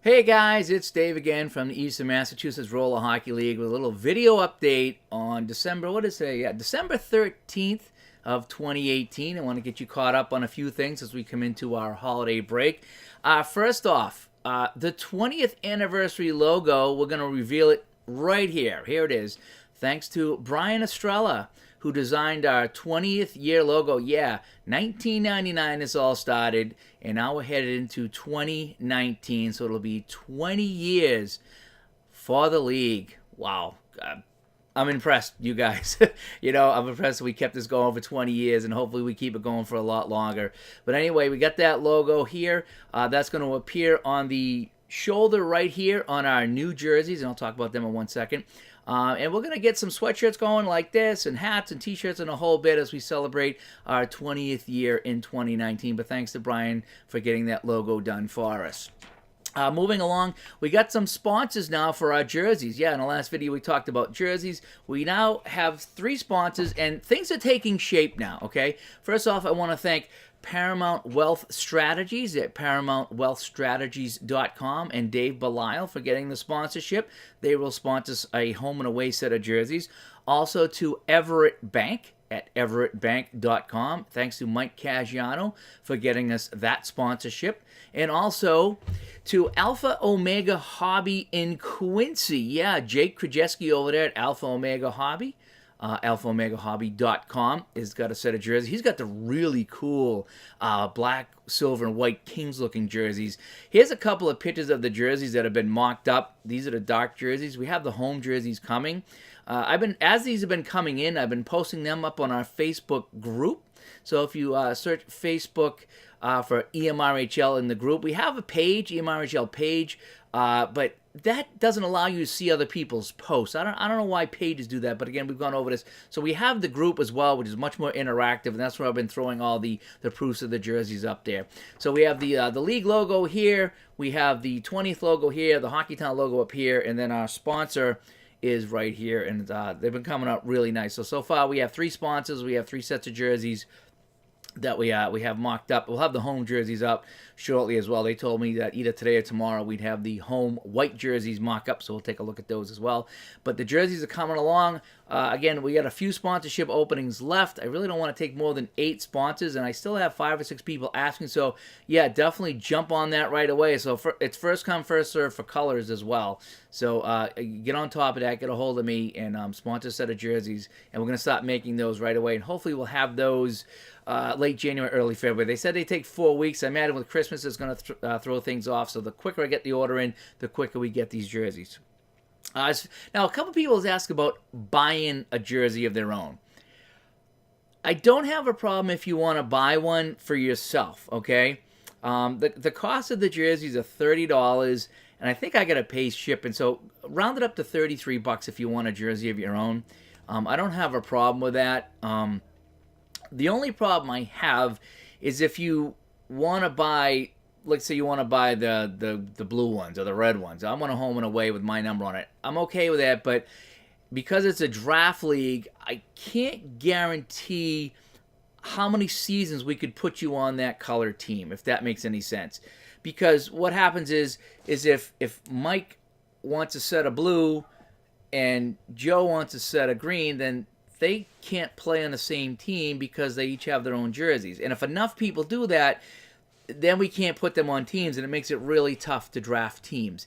Hey guys, it's Dave again from the Eastern Massachusetts Roller Hockey League with a little video update on December, what is it? Yeah, December 13th of 2018. I want to get you caught up on a few things as we come into our holiday break. First off, the 20th anniversary logo, we're going to reveal it right here. Here it is. Thanks to Brian Estrella, who designed our 20th year logo. Yeah, 1999 this all started, and now we're headed into 2019, so it'll be 20 years for the league. Wow. I'm impressed, you guys. I'm impressed that we kept this going for 20 years, and hopefully we keep it going for a lot longer. But anyway, we got that logo here. That's going to appear on the shoulder right here on our new jerseys, and I'll talk about them in 1 second. And we're going to get some sweatshirts going like this, and hats and t-shirts and a whole bit as we celebrate our 20th year in 2019. But thanks to Brian for getting that logo done for us. Moving along, we got some sponsors now for our jerseys. Yeah, in the last video we talked about jerseys. We now have 3 sponsors, and things are taking shape now, okay? First off, I want to thank Paramount Wealth Strategies at ParamountWealthStrategies.com and Dave Belisle for getting the sponsorship. They will sponsor a home and away set of jerseys. Also to Everett Bank at everettbank.com. Thanks to Mike Caggiano for getting us that sponsorship. And also to Alpha Omega Hobby in Quincy. Yeah, Jake Krajewski over there at Alpha Omega Hobby. AlphaOmegaHobby.com has got a set of jerseys. He's got the really cool black, silver, and white Kings-looking jerseys. Here's a couple of pictures of the jerseys that have been mocked up. These are the dark jerseys. We have the home jerseys coming. As these have been coming in, I've been posting them up on our Facebook group. So if you search Facebook for EMRHL in the group, we have a page, EMRHL page, but that doesn't allow you to see other people's posts. I don't know why pages do that, but again, we've gone over this. So we have the group as well, which is much more interactive, and that's where I've been throwing all the proofs of the jerseys up there. So we have the league logo here, we have the 20th logo here, the Hockeytown logo up here, and then our sponsor is right here, and they've been coming out really nice. So far we have 3 sponsors, we have 3 sets of jerseys that we have mocked up. We'll have the home jerseys up shortly as well. They told me that either today or tomorrow we'd have the home white jerseys mock up, so we'll take a look at those as well. But the jerseys are coming along. Again, we got a few sponsorship openings left. I really don't want to take more than 8 sponsors, and I still have 5 or 6 people asking. So yeah, definitely jump on that right away. So it's first come, first serve for colors as well. So get on top of that, get a hold of me, and sponsor a set of jerseys, and we're going to start making those right away. And hopefully we'll have those late January, early February. They said they take 4 weeks. I imagine with Christmas it's going to throw things off. So the quicker I get the order in, the quicker we get these jerseys. Now, a couple people have asked about buying a jersey of their own. I don't have a problem if you want to buy one for yourself, okay? The cost of the jerseys are $30, and I think I got to pay shipping. So round it up to $33 if you want a jersey of your own. I don't have a problem with that. The only problem I have is if you want to buy, let's say you want to buy the blue ones or the red ones. I want a home and away with my number on it. I'm okay with that, but because it's a draft league, I can't guarantee how many seasons we could put you on that color team, if that makes any sense. Because what happens is if Mike wants a set of blue and Joe wants a set of green, then they can't play on the same team because they each have their own jerseys. And if enough people do that, then we can't put them on teams, and it makes it really tough to draft teams.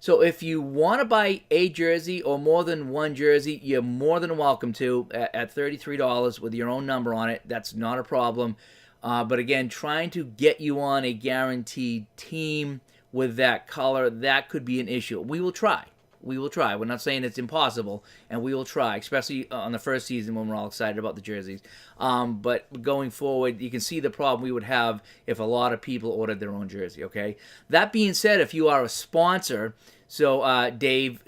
So if you want to buy a jersey or more than one jersey, you're more than welcome to at $33 with your own number on it. That's not a problem. But again, trying to get you on a guaranteed team with that color, that could be an issue. We will try. We will try. We're not saying it's impossible, and we will try, especially on the first season when we're all excited about the jerseys. But going forward, you can see the problem we would have if a lot of people ordered their own jersey, okay? That being said, if you are a sponsor, so Dave,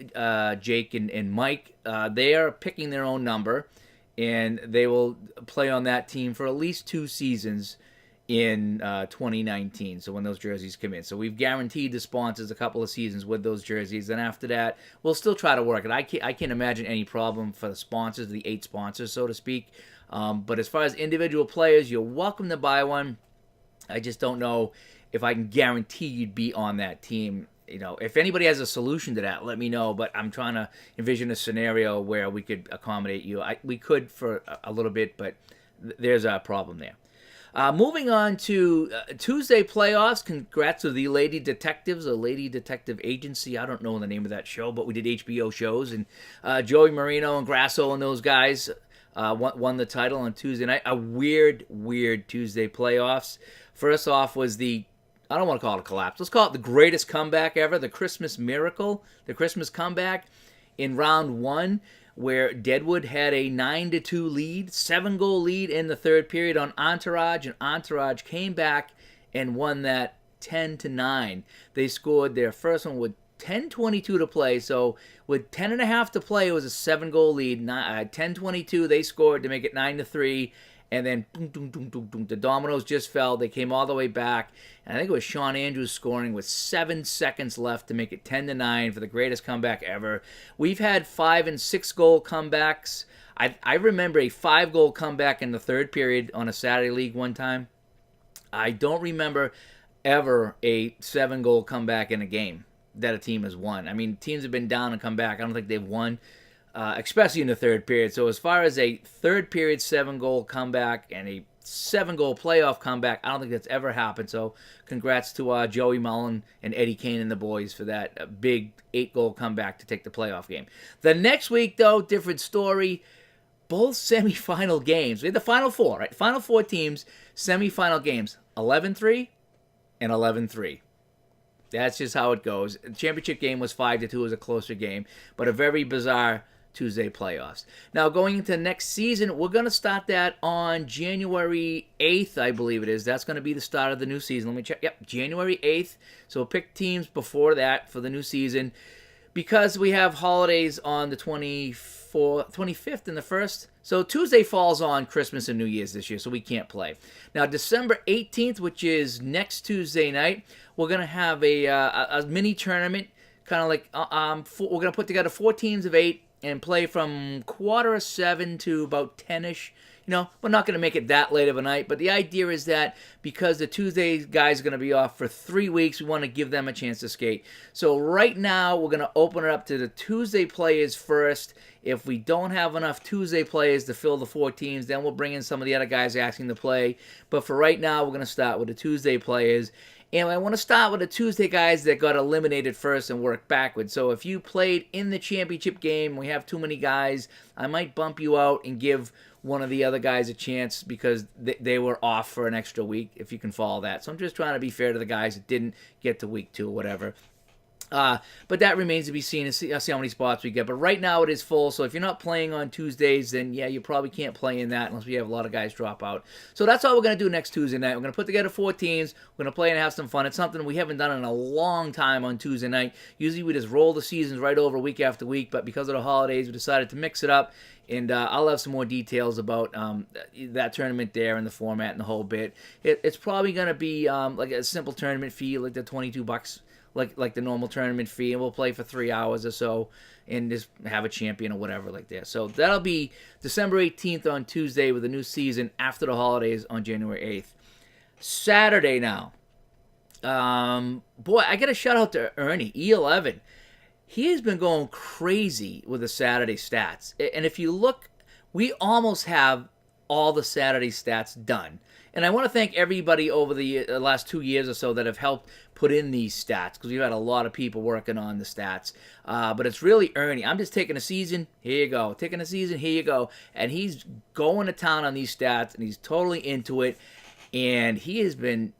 Jake, and Mike, they are picking their own number, and they will play on that team for at least 2 seasons in 2019, so when those jerseys come in. So we've guaranteed the sponsors a couple of seasons with those jerseys, and after that, we'll still try to work it. I can't imagine any problem for the sponsors, the 8 sponsors, so to speak. But as far as individual players, you're welcome to buy one. I just don't know if I can guarantee you'd be on that team. if anybody has a solution to that, let me know. But I'm trying to envision a scenario where we could accommodate you. We could for a little bit, but there's a problem there. Moving on to Tuesday playoffs. Congrats to the Lady Detectives, a Lady Detective Agency. I don't know the name of that show, but we did HBO shows. And Joey Marino and Grasso and those guys won the title on Tuesday night. A weird Tuesday playoffs. First off was I don't want to call it a collapse. Let's call it the greatest comeback ever, the Christmas Miracle, the Christmas comeback in round one, where Deadwood had a 9-2 lead, 7-goal lead in the third period on Entourage, and Entourage came back and won that 10-9. They scored their first one with 10:22 to play, so with 10.5 to play, it was a 7-goal lead. 10:22 they scored to make it 9-3, and then the dominoes just fell. They came all the way back, and I think it was Sean Andrews scoring with 7 seconds left to make it 10-9 for the greatest comeback ever. We've had 5 and 6 goal comebacks. I remember a 5-goal comeback in the third period on a Saturday league one time. I don't remember ever a 7-goal comeback in a game that a team has won. I mean, teams have been down and come back. I don't think they've won. Especially in the third period. So as far as a third period 7-goal comeback and a 7-goal playoff comeback, I don't think that's ever happened. So congrats to Joey Mullen and Eddie Kane and the boys for that big 8-goal comeback to take the playoff game. The next week, though, different story. Both semifinal games. We had the Final Four, right? Final Four teams, semifinal games, 11-3 and 11-3. That's just how it goes. The championship game was 5-2. It was a closer game, but a very bizarre Tuesday playoffs. Now, going into next season, we're going to start that on January 8th, I believe it is. That's going to be the start of the new season. Let me check. Yep, January 8th. So we'll pick teams before that for the new season. Because we have holidays on the 25th and the 1st. So Tuesday falls on Christmas and New Year's this year, so we can't play. Now, December 18th, which is next Tuesday night, we're going to have a mini tournament, kind of like, we're going to put together 4 teams of 8 and play from 6:45 to about 10-ish. We're not going to make it that late of a night, but the idea is that because the Tuesday guys are going to be off for 3 weeks, we want to give them a chance to skate. So right now, we're going to open it up to the Tuesday players first. If we don't have enough Tuesday players to fill the 4 teams, then we'll bring in some of the other guys asking to play. But for right now, we're going to start with the Tuesday players. And I want to start with the Tuesday guys that got eliminated first and work backwards. So if you played in the championship game, we have too many guys, I might bump you out and give one of the other guys a chance because they were off for an extra week, if you can follow that. So I'm just trying to be fair to the guys that didn't get to week 2 or whatever. But that remains to be seen and see how many spots we get. But right now it is full, so if you're not playing on Tuesdays, then yeah, you probably can't play in that unless we have a lot of guys drop out. So that's all we're going to do next Tuesday night. We're going to put together 4 teams. We're going to play and have some fun. It's something we haven't done in a long time on Tuesday night. Usually we just roll the seasons right over week after week, but because of the holidays, we decided to mix it up. And I'll have some more details about that tournament there and the format and the whole bit. It's probably going to be like a simple tournament fee, like the $22, like the normal tournament fee, and we'll play for 3 hours or so and just have a champion or whatever like that. So that'll be December 18th on Tuesday with a new season after the holidays on January 8th. Saturday now. Boy, I got a shout out to Ernie, E11. He has been going crazy with the Saturday stats. And if you look, we almost have all the Saturday stats done. And I want to thank everybody over the last 2 years or so that have helped put in these stats, because we've had a lot of people working on the stats. But it's really Ernie. I'm just taking a season, here you go. Taking a season, here you go. And he's going to town on these stats, and he's totally into it. And he has been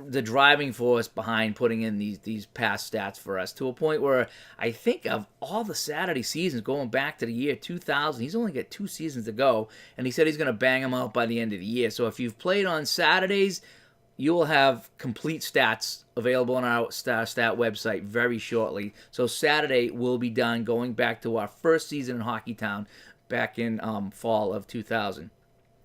the driving force behind putting in these past stats for us, to a point where I think of all the Saturday seasons going back to the year 2000, he's only got 2 seasons to go, and he said he's going to bang them out by the end of the year. So if you've played on Saturdays, you will have complete stats available on our stat website very shortly. So Saturday will be done, going back to our first season in Hockeytown back in fall of 2000.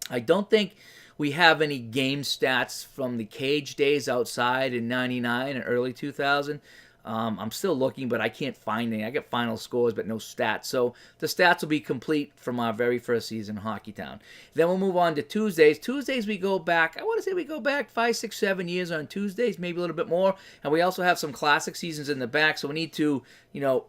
I don't think we have any game stats from the cage days outside in 99 and early 2000. I'm still looking, but I can't find any. I get final scores, but no stats. So the stats will be complete from our very first season in Hockeytown. Then we'll move on to Tuesdays. Tuesdays we go back, I want to say we go back 5, 6, 7 years on Tuesdays, maybe a little bit more. And we also have some classic seasons in the back, so we need to,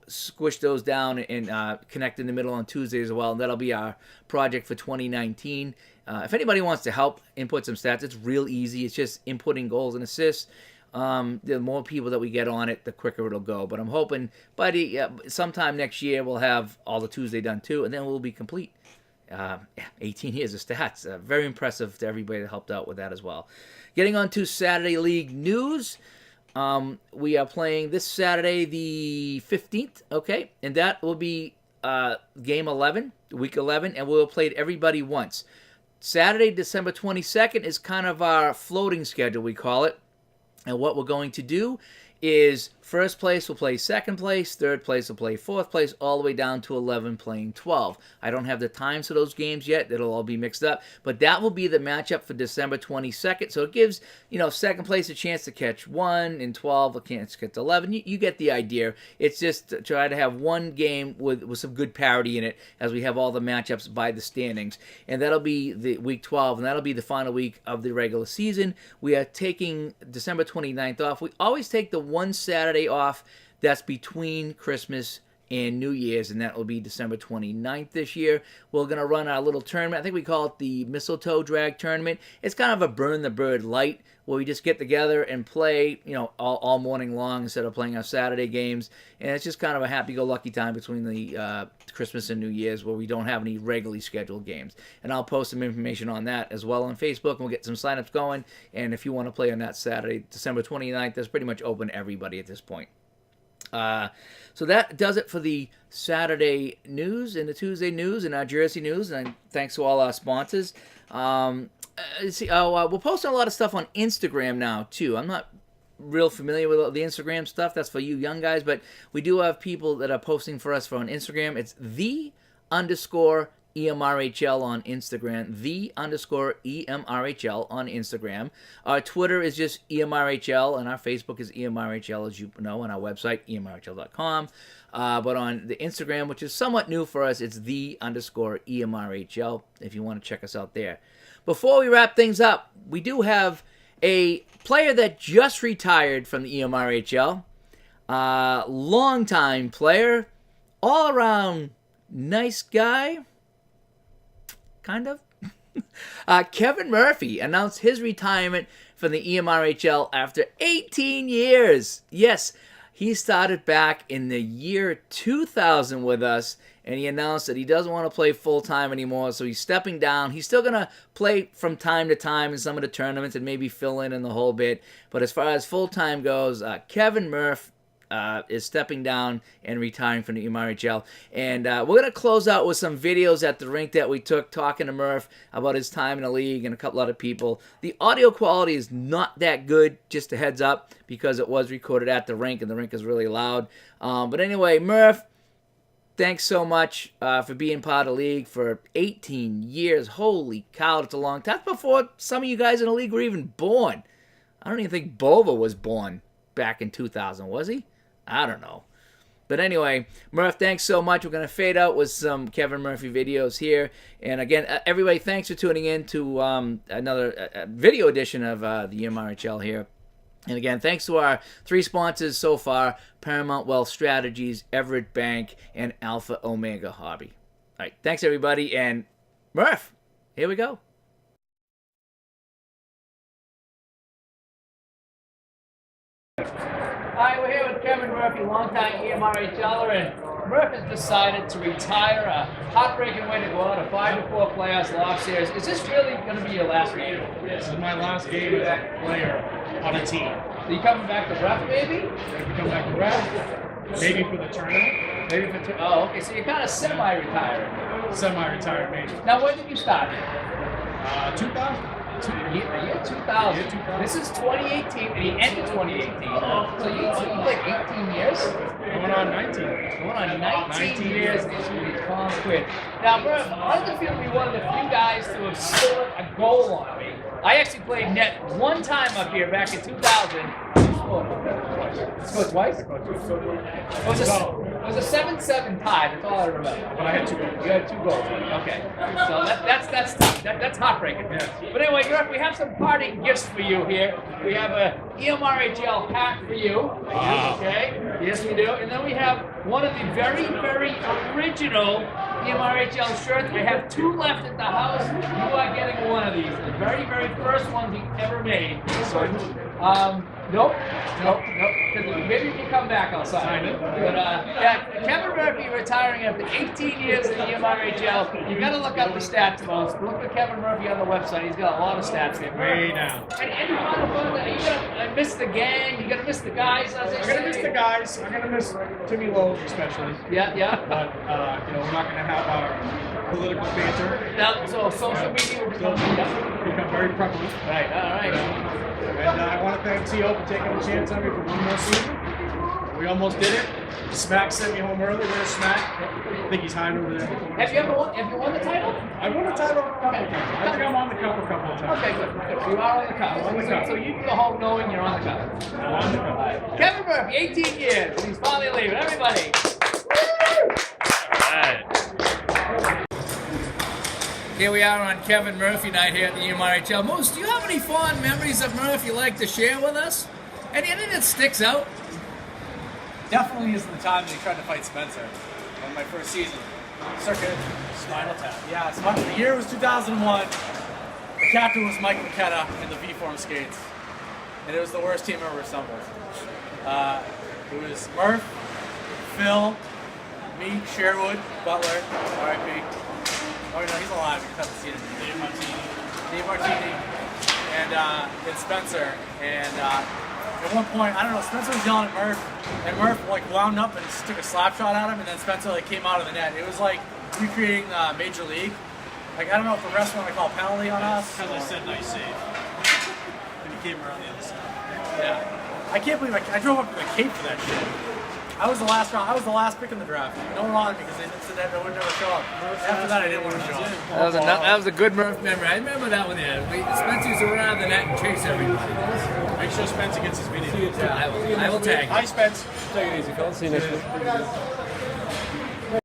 squish those down and connect in the middle on Tuesdays as well. And that'll be our project for 2019. If anybody wants to help input some stats, it's real easy. It's just inputting goals and assists. The more people that we get on it, the quicker it'll go. But I'm hoping by sometime next year we'll have all the Tuesday done too, and then we'll be complete. 18 years of stats. Very impressive to everybody that helped out with that as well. Getting on to Saturday League news. We are playing this Saturday the 15th, okay? And that will be game 11, week 11, and we'll play everybody once. Saturday, December 22nd is kind of our floating schedule, we call it. And what we're going to do is first place will play second place, third place will play fourth place, all the way down to 11 playing 12. I don't have the times for those games yet. It'll all be mixed up. But that will be the matchup for December 22nd. So it gives, second place a chance to catch 1 and 12 a chance to get to 11. You get the idea. It's just to try to have one game with some good parity in it as we have all the matchups by the standings. And that'll be the week 12, and that'll be the final week of the regular season. We are taking December 29th off. We always take the one Saturday off that's between Christmas and New Year's, and that will be December 29th this year. We're going to run our little tournament. I think we call it the Mistletoe Drag Tournament. It's kind of a Burn the Bird light where we just get together and play, all morning long instead of playing our Saturday games. And it's just kind of a happy-go-lucky time between the Christmas and New Year's where we don't have any regularly scheduled games. And I'll post some information on that as well on Facebook, and we'll get some signups going. And if you want to play on that Saturday, December 29th, that's pretty much open to everybody at this point. So that does it for the Saturday news and the Tuesday news and our Jersey news. And thanks to all our sponsors. We're posting a lot of stuff on Instagram now, too. I'm not real familiar with the Instagram stuff. That's for you young guys. But we do have people that are posting for us on Instagram. It's _EMRHL on Instagram, _EMRHL on Instagram. Our Twitter is just EMRHL, and our Facebook is EMRHL, as you know, on our website, EMRHL.com. But on the Instagram, which is somewhat new for us, it's _EMRHL, if you want to check us out there. Before we wrap things up, we do have a player that just retired from the EMRHL. Longtime player, all-around nice guy. Kind of. Kevin Murphy announced his retirement from the EMRHL after 18 years. Yes, he started back in the year 2000 with us, and he announced that he doesn't want to play full-time anymore, so he's stepping down. He's still going to play from time to time in some of the tournaments and maybe fill in the whole bit. But as far as full-time goes, Kevin Murphy is stepping down and retiring from the EMRHL. And we're going to close out with some videos at the rink that we took talking to Murph about his time in the league and a couple other people. The audio quality is not that good, just a heads up, because it was recorded at the rink, and the rink is really loud. But anyway, Murph, thanks so much for being part of the league for 18 years. Holy cow, that's a long time. That's before some of you guys in the league were even born. I don't even think Bova was born back in 2000, was he? I don't know. But anyway, Murph, thanks so much. We're going to fade out with some Kevin Murphy videos here. And again, everybody, thanks for tuning in to another video edition of the EMRHL here. And again, thanks to our 3 sponsors so far, Paramount Wealth Strategies, Everett Bank, and Alpha Omega Hobby. All right, thanks everybody. And Murph, here we go. Hi, we're here with Kevin Murphy, longtime EMRHLer, and Murph has decided to retire. A heartbreaking way to go out, a 5-4 playoffs loss series. Is this really going to be your last game? This is my last game as a player on a team. Are you coming back to ref, maybe? Maybe come back to ref, maybe for the tournament. Maybe for oh, okay, so you're kind of semi-retired. Semi-retired, maybe. Now, when did you start? 2000. The year 2000. This is 2018, and he ended 2018. So you like 18 years? Going on 19. Going on 19 years in Tom quit. Now, Murph, I like to feel to be one of the few guys to have scored a goal on me. I actually played net one time up here back in 2000. You scored one. twice. Scored twice? I scored twice. It was a 7-7 tie. That's all I remember. But I had 2 goals. You had 2 goals. Okay. So that's tough. That's heartbreaking. Yeah. But anyway, Griff, we have some parting gifts for you here. We have a EMRHL hat for you. Wow. Okay. Yes, we do. And then we have one of the very, very original EMRHL shirts. I have 2 left at the house. You are getting one of these. The very, very first ones he ever made. Nope. Because maybe if you come back, I'll sign it. But yeah, Kevin Murphy retiring after 18 years in the EMRHL. You got to look up the stats, folks. Look at Kevin Murphy on the website. He's got a lot of stats there. Way down. And final fun, are you gonna miss the gang? You gonna miss the guys? I'm gonna miss the guys. I'm gonna miss Timmy Lowe especially. Yeah. But we're not gonna have our political banter. Now, so social media will Become very prevalent. Right. All right. And I want to thank T.O. for taking a chance on me for one more season. We almost did it. Smack sent me home early. There's Smack. I think he's hiding over there. Have you won the title? I won the title a couple of times. I think I'm on the cup a couple of times. Okay, good. So you are on the cup. On the cup. So you can go home knowing you're on the cup. I'm on the cup. Kevin Murphy, 18 years, and he's finally leaving. Everybody. Here we are on Kevin Murphy night here at the EMRHL. Moose, do you have any fond memories of Murph you'd like to share with us? Anything that sticks out? Definitely is the time that he tried to fight Spencer on my first season. Circuit spinal tap. Yeah, the year was 2001. The captain was Mike McKenna in the V-form skates, and it was the worst team ever assembled. It was Murph, Phil, me, Sherwood, Butler, R.I.P. Oh no, he's alive. You just haven't seen him. Dave Martini, and Spencer. And at one point, I don't know, Spencer was yelling at Murph, and Murph like wound up and just took a slap shot at him, and then Spencer like came out of the net. It was like recreating Major League. Like I don't know if the refs want to call a penalty on us. Because I said nice save. And he came around the other side. Yeah, I can't believe I drove up to the Cape for that shit. I was the last round. I was the last pick in the draft. No one wanted me because they said that I would never show up. After that, I didn't want to show up. That was a good Murph memory. I remember that one there. Spencer used to run out of the net and chase everybody. Make sure Spencer gets his video. Yeah, I will tag you. Hi, Spence. Take it easy, fellas. See you next week.